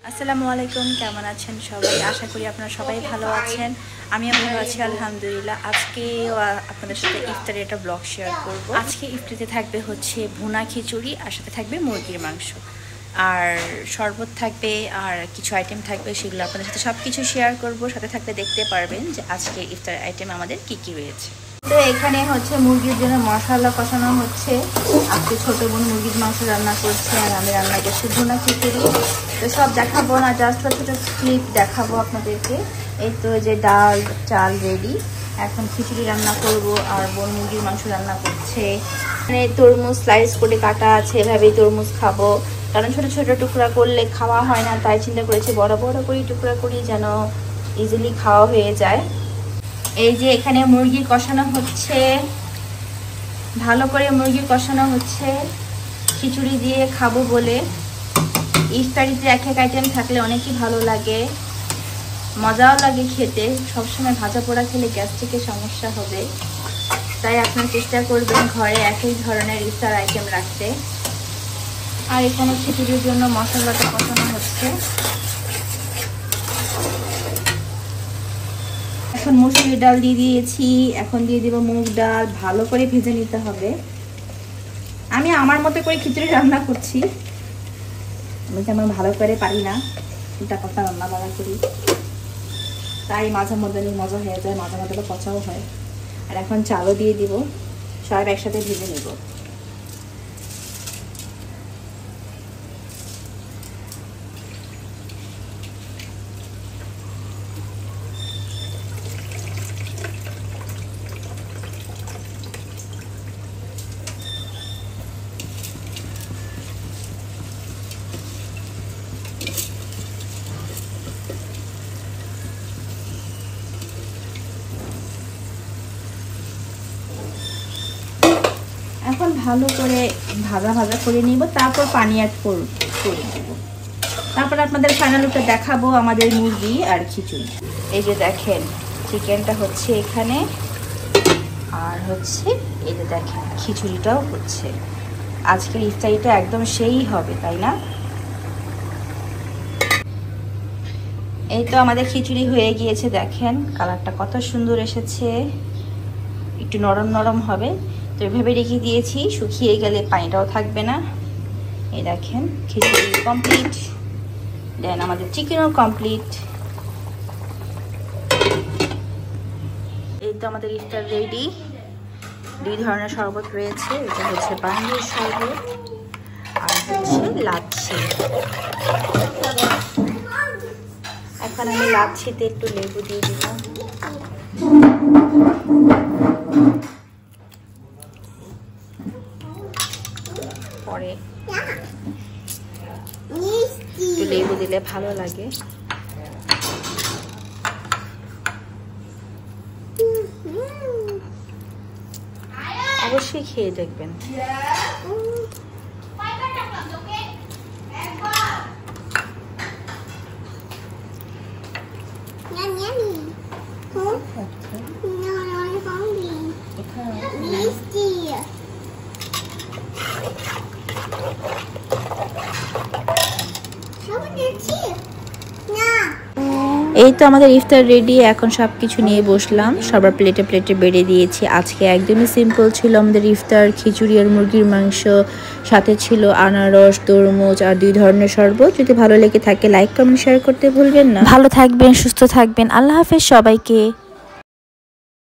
আসসালামু আলাইকুম, কেমন আছেন সবাই? আশা করি আপনারা সবাই ভালো আছেন। আমিও ভালো আছি আলহামদুলিল্লাহ। আজকে আপনাদের সাথে ইফতারের একটা ব্লগ শেয়ার করব। আজকে ইফতারিতে থাকবে হচ্ছে ভুনা খিচুড়ি, আর সাথে থাকবে মুরগির মাংস, আর শরবত থাকবে, আর কিছু আইটেম থাকবে। সেগুলো আপনাদের সাথে সব কিছু শেয়ার করব। সাথে থাকলে দেখতে পারবেন যে আজকে ইফতার আইটেম আমাদের কি কি রয়েছে। তো এখানে হচ্ছে মুরগির জন্য মশলা কষানো হচ্ছে। আজকে ছোট বোন মুরগির মাংস রান্না করছে, আর আমি রান্না করছি ভুনা খিচুড়ি। তো সব দেখাবো না, জাস্ট ছোট ক্লিপ দেখাবো আপনাদেরকে। এই তো যে ডাল চাল রেডি, এখন খিচুড়ি রান্না করব, আর বোন মুরগির মাংস রান্না করছে। মানে তরমুজ স্লাইস করে কাটা আছে, এভাবেই তরমুজ খাবো, কারণ ছোট ছোট টুকরা করলে খাওয়া হয় না, তাই চিন্তা করেছি বড় বড় করে টুকরা করি যেন ইজিলি খাওয়া হয়ে যায়। এই যে এখানে মুরগি কষানো হচ্ছে, ভালো করে মুরগি কষানো হচ্ছে খিচুড়ি দিয়ে খাবো বলে। ইফতারিতে এক এক আইটেম থাকলে অনেকই ভালো লাগে, মজাও লাগে খেতে। সবসময় ভাজা পোড়া খেলে গ্যাস্ট্রিকের সমস্যা হবে, তাই আপনার চেষ্টা করবেন ঘরে একই ধরনের ইফতার আইটেম রাখতে। আর এখানে খিচুড়ির জন্য মশলাটা কষানো হচ্ছে। এখন মসুরি ডাল দিয়ে দিয়েছি, এখন দিয়ে দেবো মুগ ডাল। ভালো করে ভেজে নিতে হবে। আমি আমার মতো করে খিচুড়ি রান্না করছি, আমি তেমন ভালো করে পারি না, উল্টা পাল্টা রান্না বান্না করি, তাই মাঝে মধ্যে মজা হয়ে যায়, মাঝে মধ্যে পচাও হয়। আর এখন চালও দিয়ে দিব, সব একসাথে ভেজে নেব। এখন ভালো করে ভাজা ভাজা করে নিব, তারপর পানি অ্যাড করে দেব। তারপর আপনাদের ফাইনাল লুকটা দেখাবো আমাদের মুরগি আর খিচুড়ি। এই যে দেখেন চিকেনটা হচ্ছে এখানে, আর হচ্ছে এই যে দেখেন খিচুড়িটাও হচ্ছে। আজকের ইফতারিটা একদম সেই হবে, তাই না? এই তো আমাদের খিচুড়ি হয়ে গিয়েছে, দেখেন কালারটা কত সুন্দর এসেছে, একটু নরম নরম হবে। তো এভাবে রেখে দিয়েছি, শুকিয়ে গেলে পানিটাও থাকবে না। এই দেখেন খিচুড়ি কমপ্লিট, দেন আমাদের চিকেনও কমপ্লিট। এই তো আমাদের ইফতার রেডি। দুই ধরনের শরবত রয়েছে, এটা হচ্ছে বাঙ্গির শরবত আর হচ্ছে লাচ্ছি। এখন আমি লাচ্ছিতে একটু লেবু দিয়ে দিব। পরে একটু লেবু দিলে ভালো লাগে। অবশ্যই খেয়ে দেখবেন। এই তো আমাদের ইফতার রেডি, এখন সব কিছু নিয়ে বসলাম, সবার প্লেটে প্লেটে বেড়ে দিয়েছি। আজকে একদমই সিম্পল ছিল আমাদের ইফতার, খিচুড়ি আর মুরগির মাংস, সাথে ছিল আনারস, তরমুজ আর দুই ধরনের শরবত। যদি ভালো লেগে থাকে লাইক কমেন্ট শেয়ার করতে ভুলবেন না। ভালো থাকবেন, সুস্থ থাকবেন, আল্লাহ হাফেজ সবাইকে।